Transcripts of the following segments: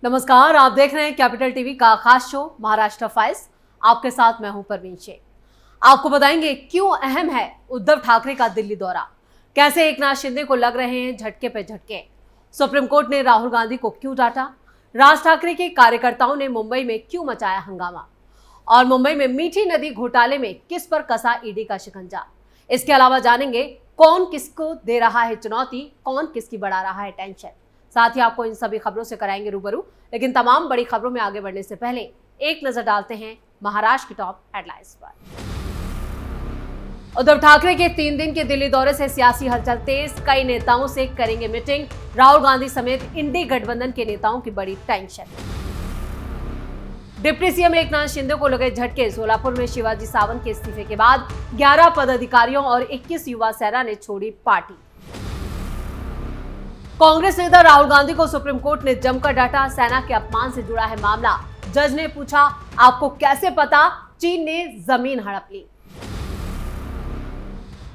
नमस्कार, आप देख रहे हैं कैपिटल टीवी का खास शो महाराष्ट्र फाइल्स। आपके साथ मैं हूं परवीन शेख। आपको बताएंगे क्यों अहम है उद्धव ठाकरे का दिल्ली दौरा, कैसे एकनाथ शिंदे को लग रहे हैं झटके पे झटके, सुप्रीम कोर्ट ने राहुल गांधी को क्यों डांटा, राज ठाकरे के कार्यकर्ताओं ने मुंबई में क्यों मचाया हंगामा, और मुंबई में मीठी नदी घोटाले में किस पर कसा ईडी का शिकंजा। इसके अलावा जानेंगे कौन किसको दे रहा है चुनौती, कौन किसकी बढ़ा रहा है टेंशन। साथ ही आपको इन सभी खबरों से कराएंगे रूबरू। लेकिन तमाम बड़ी खबरों में आगे बढ़ने से पहले एक नजर डालते हैं महाराष्ट्र की टॉप हेडलाइंस पर। उद्धव ठाकरे के 3 दिन के दिल्ली दौरे से सियासी हलचल तेज, कई नेताओं से करेंगे मीटिंग, राहुल गांधी समेत इंडी गठबंधन के नेताओं की बड़ी tension. Deputy CM Eknath Shinde को लगे झटके, सोलापुर में शिवाजी सावंत के इस्तीफे के बाद 11 पदाधिकारियों और 21 युवा सेना ने छोड़ी पार्टी। कांग्रेस नेता राहुल गांधी को सुप्रीम कोर्ट ने जमकर डांटा, सेना के अपमान से जुड़ा है मामला। जज ने पूछा, आपको कैसे पता चीन ने जमीन हड़प ली।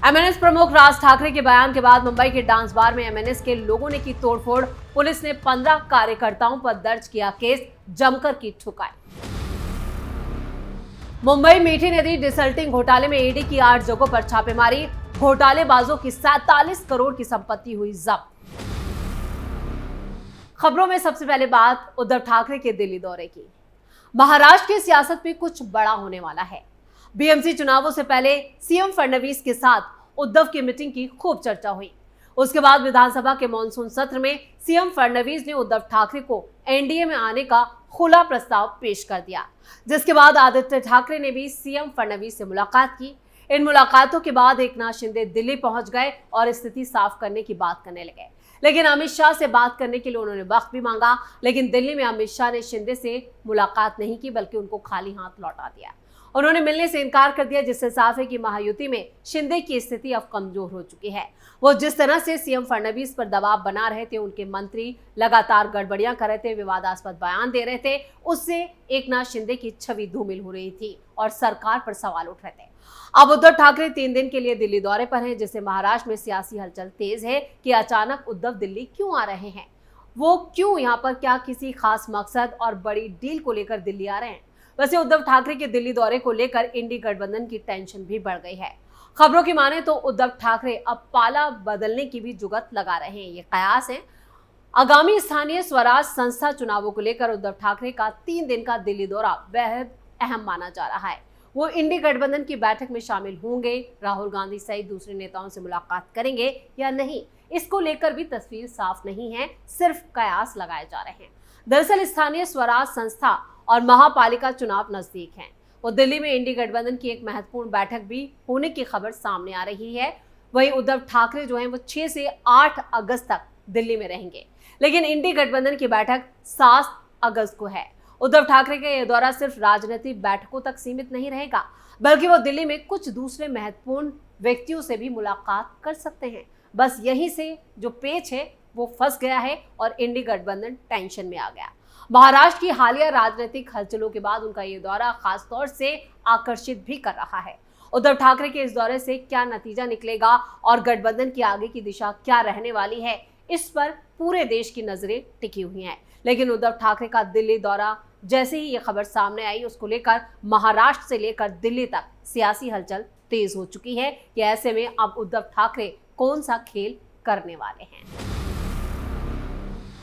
एमएनएस प्रमुख राज ठाकरे के बयान के बाद मुंबई के डांस बार में एमएनएस के लोगों ने की तोड़फोड़, पुलिस ने 15 कार्यकर्ताओं पर दर्ज किया केस, जमकर की ठुकाई। मुंबई मीठी नदी डिसल्टिंग घोटाले में ईडी की 8 जगहों पर छापेमारी, घोटालेबाजों की 47 करोड़ की संपत्ति हुई जब्त। खबरों में सबसे पहले बात उद्धव ठाकरे के दिल्ली दौरे की। महाराष्ट्र की सियासत में कुछ बड़ा होने वाला है। बीएमसी चुनावों से पहले सीएम फडणवीस के साथ उद्धव की मीटिंग की खूब चर्चा हुई। उसके बाद विधानसभा के मॉनसून सत्र में सीएम फडणवीस ने उद्धव ठाकरे को एनडीए में आने का खुला प्रस्ताव पेश कर दिया, जिसके बाद आदित्य ठाकरे ने भी सीएम फडणवीस से मुलाकात की। इन मुलाकातों के बाद एकनाथ शिंदे दिल्ली पहुंच गए और स्थिति साफ करने की बात करने लगे। लेकिन अमित शाह से बात करने के लिए उन्होंने वक्त भी मांगा, लेकिन दिल्ली में अमित शाह ने शिंदे से मुलाकात नहीं की, बल्कि उनको खाली हाथ लौटा दिया। उन्होंने मिलने से इनकार कर दिया, जिससे साफ है कि महायुति में शिंदे की स्थिति अब कमजोर हो चुकी है। वो जिस तरह से सीएम फडणवीस पर दबाव बना रहे थे, उनके मंत्री लगातार गड़बड़ियां कर रहे थे, विवादास्पद बयान दे रहे थे, उससे एकनाथ शिंदे की छवि धूमिल हो रही थी और सरकार पर सवाल उठ रहे थे। अब उद्धव ठाकरे 3 दिन के लिए दिल्ली दौरे पर हैं, जिससे महाराष्ट्र में सियासी हलचल तेज है कि अचानक उद्धव दिल्ली क्यों आ रहे हैं, वो क्यों यहाँ पर, क्या किसी खास मकसद और बड़ी डील को लेकर दिल्ली आ रहे हैं। वैसे उद्धव ठाकरे के दिल्ली दौरे को लेकर इंडी गठबंधन की टेंशन भी बढ़ गई है। खबरों की माने तो उद्धव ठाकरे अब पाला बदलने की भी जुगत लगा रहे हैं। ये कयास है। आगामी स्थानीय स्वराज संस्था चुनावों को लेकर उद्धव ठाकरे का 3 दिन का दिल्ली दौरा बेहद अहम माना जा रहा है। वो इंडी गठबंधन की बैठक में शामिल होंगे, राहुल गांधी सहित दूसरे नेताओं से मुलाकात करेंगे या नहीं, इसको लेकर भी तस्वीर साफ नहीं है, सिर्फ कयास लगाए जा रहे हैं। दरअसल स्थानीय स्वराज संस्था और महापालिका चुनाव नजदीक हैं। वो दिल्ली में इंडी गठबंधन की एक महत्वपूर्ण बैठक भी होने की खबर सामने आ रही है। वहीं उद्धव ठाकरे जो हैं वो 6 से 8 अगस्त तक दिल्ली में रहेंगे, लेकिन इंडी गठबंधन की बैठक 7 अगस्त को है। उद्धव ठाकरे का यह दौरा सिर्फ राजनीतिक बैठकों तक सीमित नहीं रहेगा, बल्कि वो दिल्ली में कुछ दूसरे महत्वपूर्ण व्यक्तियों से भी मुलाकात कर सकते हैं। बस यहीं से जो पेच है वो फंस गया है और इंडी गठबंधन टेंशन में आ गया। महाराष्ट्र की हालिया राजनीतिक हलचलों के बाद उनका ये दौरा खास तौर से आकर्षित भी कर रहा है। उद्धव ठाकरे के इस दौरे से क्या नतीजा निकलेगा और गठबंधन की आगे की दिशा क्या रहने वाली है, इस पर पूरे देश की नजरें टिकी हुई हैं। लेकिन उद्धव ठाकरे का दिल्ली दौरा, जैसे ही ये खबर सामने आई, उसको लेकर महाराष्ट्र से लेकर दिल्ली तक सियासी हलचल तेज हो चुकी है कि ऐसे में अब उद्धव ठाकरे कौन सा खेल करने वाले हैं।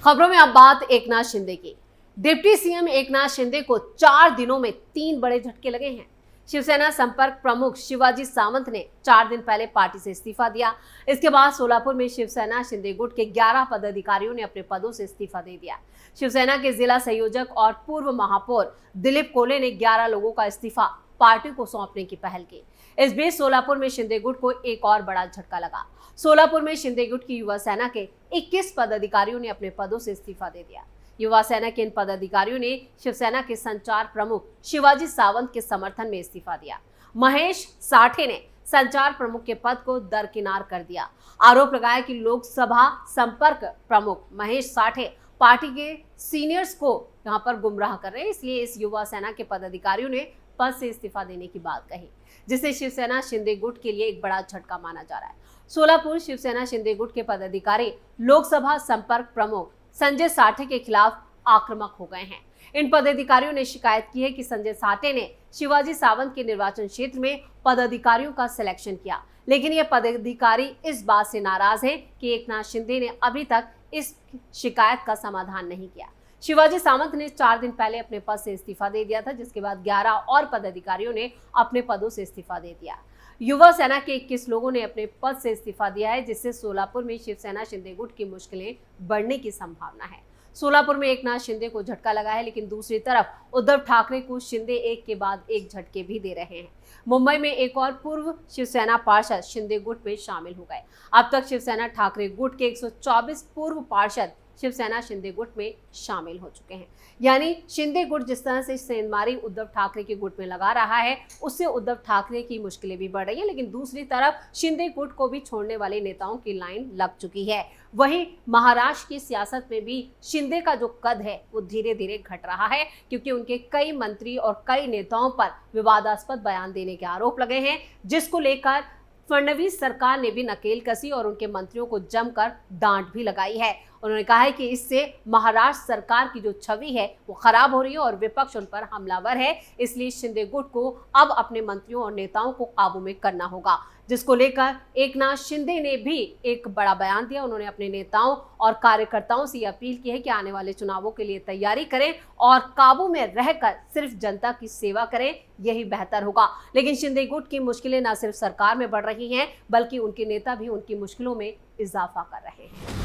खबरों में अब बात एकनाथ शिंदे की। डिप्टी सीएम एकनाथ शिंदे को 4 दिनों में 3 बड़े झटके लगे हैं। शिवसेना संपर्क प्रमुख शिवाजी सावंत ने 4 दिन पहले पार्टी से इस्तीफा दिया। इसके बाद सोलापुर में शिवसेना शिंदे गुट के 11 पदाधिकारियों ने अपने पदों से इस्तीफा दे दिया। शिवसेना के जिला संयोजक और पूर्व महापौर दिलीप कोले ने 11 लोगों का इस्तीफा पार्टी को सौंपने की पहल की। इस बीच सोलापुर में शिंदे गुट को एक और बड़ा झटका लगा। सोलापुर में शिंदे गुट की युवा सेना के 21 पदाधिकारियों ने अपने पदों से इस्तीफा दे दिया। युवा सेना के इन पदाधिकारियों ने शिवसेना के संचार प्रमुख शिवाजी सावंत के समर्थन में इस्तीफा दिया। महेश साठे ने संचार प्रमुख के पद को दरकिनार कर दिया। आरोप लगाया कि लोकसभा संपर्क प्रमुख महेश साठे पार्टी के सीनियर्स को यहाँ पर गुमराह कर रहे हैं, इसलिए इस युवा सेना के पदाधिकारियों ने पद से इस्तीफा देने की बात कही, जिसे शिवसेना शिंदे गुट के लिए एक बड़ा झटका माना जा रहा है। सोलापुर शिवसेना शिंदे गुट के पदाधिकारी लोकसभा संपर्क प्रमुख संजय साठे के खिलाफ आक्रामक हो गए हैं। इन पदाधिकारियों ने शिकायत की है कि संजय साठे ने शिवाजी सावंत के निर्वाचन क्षेत्र में पदाधिकारियों का सिलेक्शन किया, लेकिन ये पदाधिकारी इस बात से नाराज हैं कि एकनाथ शिंदे ने अभी तक इस शिकायत का समाधान नहीं किया। शिवाजी सावंत ने 4 दिन पहले अपने पद से इस्तीफा दे दिया था, जिसके बाद 11 और पदाधिकारियों ने अपने पदों से इस्तीफा दे दिया। युवा सेना के 21 लोगों ने अपने पद से इस्तीफा दिया है, जिससे सोलापुर में शिवसेना शिंदे गुट की मुश्किलें बढ़ने की संभावना है। सोलापुर में एकनाथ शिंदे को झटका लगा है, लेकिन दूसरी तरफ उद्धव ठाकरे को शिंदे एक के बाद एक झटके भी दे रहे हैं। मुंबई में एक और पूर्व शिवसेना पार्षद शिंदे गुट में शामिल हो गए। अब तक शिवसेना ठाकरे गुट के 124 पूर्व पार्षद शिवसेना शिंदे गुट में शामिल हो चुके हैं। यानी शिंदे गुट जिस तरह से सेंधमारी उद्धव ठाकरे के गुट में लगा रहा है, उससे उद्धव ठाकरे की मुश्किलें भी बढ़ रही हैं, लेकिन दूसरी तरफ शिंदे गुट को भी छोड़ने वाले नेताओं की लाइन लग चुकी है। वहीं महाराष्ट्र की सियासत में भी शिंदे का जो कद है वो धीरे धीरे घट रहा है, क्योंकि उनके कई मंत्री और कई नेताओं पर विवादास्पद बयान देने के आरोप लगे हैं, जिसको लेकर फडणवीस सरकार ने भी नकेल कसी और उनके मंत्रियों को जमकर डांट भी लगाई है। उन्होंने कहा है कि इससे महाराष्ट्र सरकार की जो छवि है वो खराब हो रही है और विपक्ष उन पर हमलावर है, इसलिए शिंदे गुट को अब अपने मंत्रियों और नेताओं को काबू में करना होगा, जिसको लेकर एकनाथ शिंदे ने भी एक बड़ा बयान दिया। उन्होंने अपने नेताओं और कार्यकर्ताओं से अपील की है कि आने वाले चुनावों के लिए तैयारी करें और काबू में रहकर सिर्फ जनता की सेवा करें, यही बेहतर होगा। लेकिन शिंदे गुट की मुश्किलें न सिर्फ सरकार में बढ़ रही हैं, बल्कि उनके नेता भी उनकी मुश्किलों में इजाफा कर रहे हैं।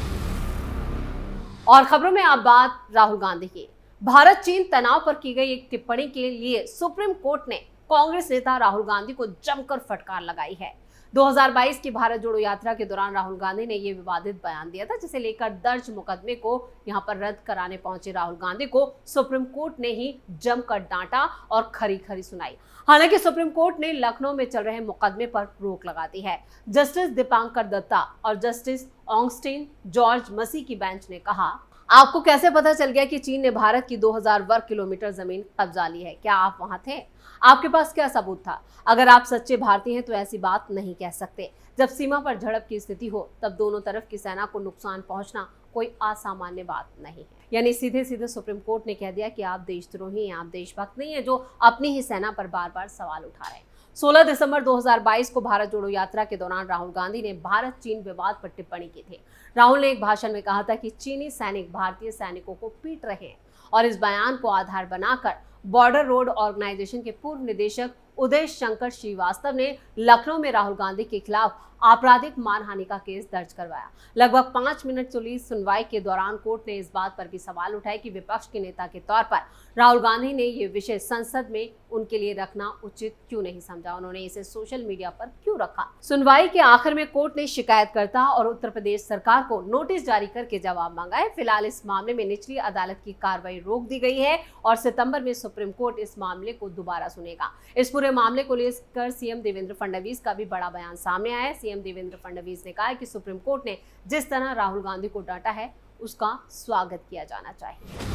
और खबरों में आप बात राहुल गांधी की। भारत चीन तनाव पर की गई एक टिप्पणी के लिए सुप्रीम कोर्ट ने कांग्रेस नेता राहुल गांधी को जमकर फटकार लगाई है। 2022 की भारत जोड़ो यात्रा के दौरान राहुल गांधी ने यह विवादित बयान दिया था, जिसे लेकर दर्ज मुकदमे को यहां पर रद्द कराने पहुंचे राहुल गांधी को सुप्रीम कोर्ट ने ही जमकर डांटा और खरी खरी सुनाई। हालांकि सुप्रीम कोर्ट ने लखनऊ में चल रहे मुकदमे पर रोक लगा दी है। जस्टिस दीपांकर दत्ता और जस्टिस ऑगस्टिन जॉर्ज मसी की बेंच ने कहा, आपको कैसे पता चल गया कि चीन ने भारत की 2000 वर्ग किलोमीटर जमीन कब्जा ली है? क्या आप वहां थे? आपके पास क्या सबूत था? अगर आप सच्चे भारतीय हैं तो ऐसी बात नहीं कह सकते। जब सीमा पर झड़प की स्थिति हो तब दोनों तरफ की सेना को नुकसान पहुंचना कोई असामान्य बात नहीं है। यानी सीधे सीधे सुप्रीम कोर्ट ने कह दिया कि आप देशद्रोही हैं, आप देशभक्त नहीं है, जो अपनी ही सेना पर बार बार सवाल उठा रहे हैं। 16 दिसंबर 2022 को भारत जोड़ो यात्रा के दौरान राहुल गांधी ने भारत चीन विवाद पर टिप्पणी की थी। राहुल ने एक भाषण में कहा था कि चीनी सैनिक भारतीय सैनिकों को पीट रहे हैं, और इस बयान को आधार बनाकर बॉर्डर रोड ऑर्गेनाइजेशन के पूर्व निदेशक उदय शंकर श्रीवास्तव ने लखनऊ में राहुल गांधी के खिलाफ आपराधिक मानहानि का केस दर्ज करवाया। लगभग 5 मिनट चली सुनवाई के दौरान कोर्ट ने इस बात पर भी सवाल उठाए कि विपक्ष के नेता के तौर पर राहुल गांधी ने ये विषय संसद में उनके लिए रखना उचित क्यों नहीं समझा, उन्होंने इसे सोशल मीडिया पर क्यों रखा। सुनवाई के आखिर में कोर्ट ने शिकायतकर्ता और उत्तर प्रदेश सरकार को नोटिस जारी करके जवाब मांगा है। फिलहाल इस मामले में निचली अदालत की कार्रवाई रोक दी गई है और सितंबर में सुप्रीम कोर्ट इस मामले को दोबारा सुनेगा। इस पूरे मामले को लेकर सीएम देवेंद्र फडणवीस का भी बड़ा बयान सामने आया है। सीएम देवेंद्र फडणवीस ने कहा है कि सुप्रीम कोर्ट ने जिस तरह राहुल गांधी को डांटा है उसका स्वागत किया जाना चाहिए।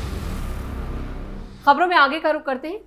खबरों में आगे का रुख करते हैं।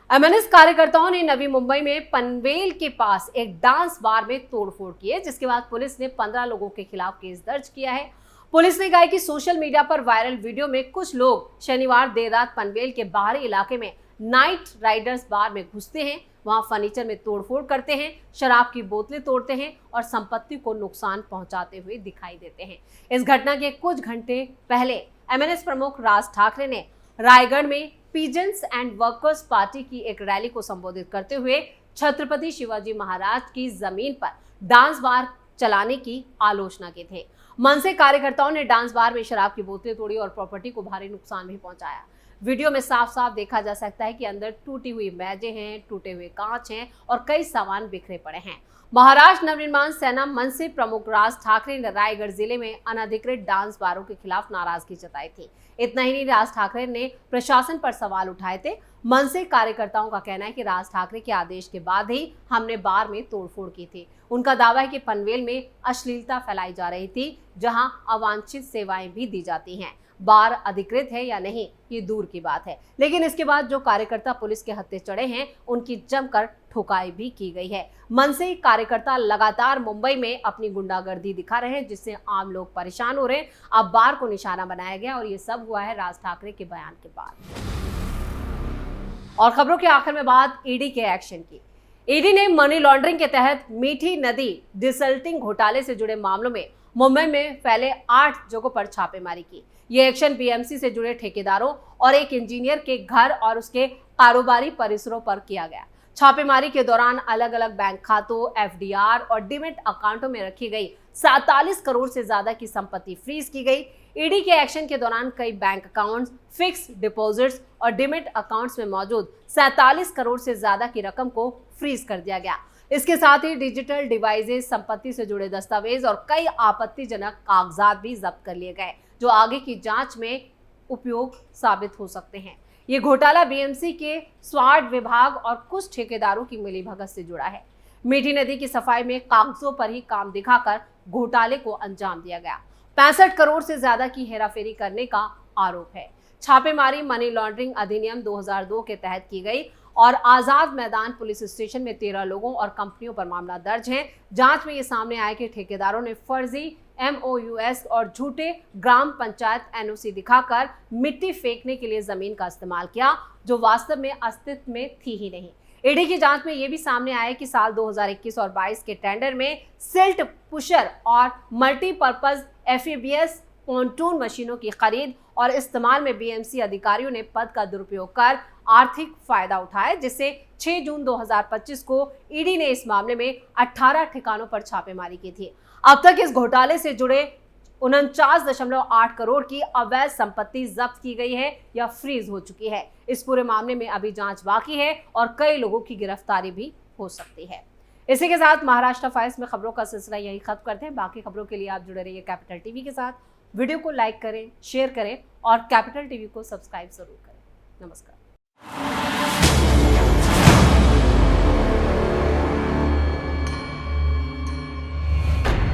एमएनएस कार्यकर्ताओं ने नवी मुंबई में पनवेल के पास एक डांस बार में तोड़फोड़ की है, जिसके बाद पुलिस ने 15 लोगों के खिलाफ केस दर्ज किया है। पुलिस ने कहा कि सोशल मीडिया पर वायरल वीडियो में कुछ लोग शनिवार देर रात पनवेल के बाहरी इलाके में नाइट राइडर्स बार में घुसते हैं, वहां फर्नीचर में तोड़फोड़ करते हैं, शराब की बोतलें तोड़ते हैं और संपत्ति को नुकसान पहुंचाते हुए दिखाई देते हैं। इस घटना के कुछ घंटे पहले एमएनएस प्रमुख राज ठाकरे ने रायगढ़ में पीजेंट्स एंड वर्कर्स पार्टी की एक रैली को संबोधित करते हुए छत्रपति शिवाजी महाराज की जमीन पर डांस बार चलाने की आलोचना की थी। मनसे कार्यकर्ताओं ने डांस बार में शराब की बोतलें तोड़ी और प्रॉपर्टी को भारी नुकसान भी पहुंचाया। वीडियो में साफ साफ देखा जा सकता है कि अंदर टूटी हुई मेजें हैं, टूटे हुए कांच हैं और कई सामान बिखरे पड़े हैं। महाराष्ट्र नवनिर्माण सेना मनसे प्रमुख राज ठाकरे ने रायगढ़ जिले में अनधिकृत डांस बारों के खिलाफ नाराजगी जताई थी। इतना ही नहीं, राज ठाकरे ने प्रशासन पर सवाल उठाए थे। मनसे कार्यकर्ताओं का कहना है कि राज ठाकरे के आदेश के बाद ही हमने बार में तोड़फोड़ की थी। उनका दावा है कि पनवेल में अश्लीलता फैलाई जा रही थी, जहां अवांछित सेवाएं भी दी जाती हैं। बार अधिकृत है या नहीं ये दूर की बात है, लेकिन इसके बाद जो कार्यकर्ता पुलिस के हत्थे चढ़े हैं उनकी जमकर ठुकाई भी की गई है। मनसे कार्यकर्ता लगातार मुंबई में अपनी गुंडागर्दी दिखा रहे हैं, जिससे आम लोग परेशान हो रहे हैं। अब बार को निशाना बनाया गया और ये सब हुआ है राज ठाकरे के बयान के बाद। और खबरों के आखिर में बात ईडी के एक्शन की। ईडी ने मनी लॉन्ड्रिंग के तहत मीठी नदी डिसल्टिंग घोटाले से जुड़े मामलों में मुंबई में फैले 8 जगहों पर छापेमारी की। ये एक्शन बीएमसी से जुड़े ठेकेदारों और एक इंजीनियर के घर और उसके कारोबारी परिसरों पर किया गया। छापेमारी के दौरान अलग अलग बैंक खातों, एफडीआर और डीमैट अकाउंटों में रखी गई 47 करोड़ से ज्यादा की संपत्ति फ्रीज की गई। ईडी के एक्शन के दौरान कई बैंक अकाउंट्स, फिक्स डिपॉजिट्स और डीमैट अकाउंट्स में मौजूद 47 करोड़ से ज्यादा की रकम को फ्रीज कर दिया गया। इसके साथ ही डिजिटल डिवाइसेस, संपत्ति से जुड़े दस्तावेज और कई आपत्तिजनक कागजात भी जब्त कर लिए गए, जो आगे की जांच में उपयोग साबित हो सकते हैं। ये घोटाला बीएमसी के स्वाट विभाग और कुछ ठेकेदारों की मिलीभगत से जुड़ा है। मीठी नदी की सफाई में कागजों पर ही काम दिखाकर घोटाले को अंजाम दिया गया। 65 करोड़ से ज्यादा की हेराफेरी करने का आरोप है। छापेमारी मनी लॉन्ड्रिंग अधिनियम 2002 के तहत की गई और आजाद मैदान पुलिस स्टेशन में 13 लोगों और कंपनियों पर मामला दर्ज है। जांच में ये सामने आया कि ठेकेदारों ने फर्जी MOUs और झूठे ग्राम पंचायत NOC दिखाकर मिट्टी फेंकने के लिए जमीन का इस्तेमाल किया, जो वास्तव में अस्तित्व में थी ही नहीं। ईडी की जांच में यह भी सामने आया कि साल 2021 और 22 के टेंडर में सिल्ट पुशर और मल्टीपर्पज FABS पॉन्टून मशीनों की खरीद और इस्तेमाल में बीएमसी अधिकारियों ने पद का दुरुपयोग कर आर्थिक फायदा उठाया, जिससे 6 जून 2025 को ईडी ने इस मामले में 18 ठिकानों पर छापेमारी की थी। अब तक इस घोटाले से जुड़े 49.8 करोड़ की अवैध संपत्ति जब्त की गई है या फ्रीज हो चुकी है। इस पूरे मामले में अभी जांच बाकी है और कई लोगों की गिरफ्तारी भी हो सकती है। इसी के साथ महाराष्ट्र फाइल्स में खबरों का सिलसिला यही खत्म करते हैं। बाकी खबरों के लिए आप जुड़े रहिए कैपिटल टीवी के साथ। वीडियो को लाइक करें, शेयर करें और कैपिटल टीवी को सब्सक्राइब जरूर करें। नमस्कार।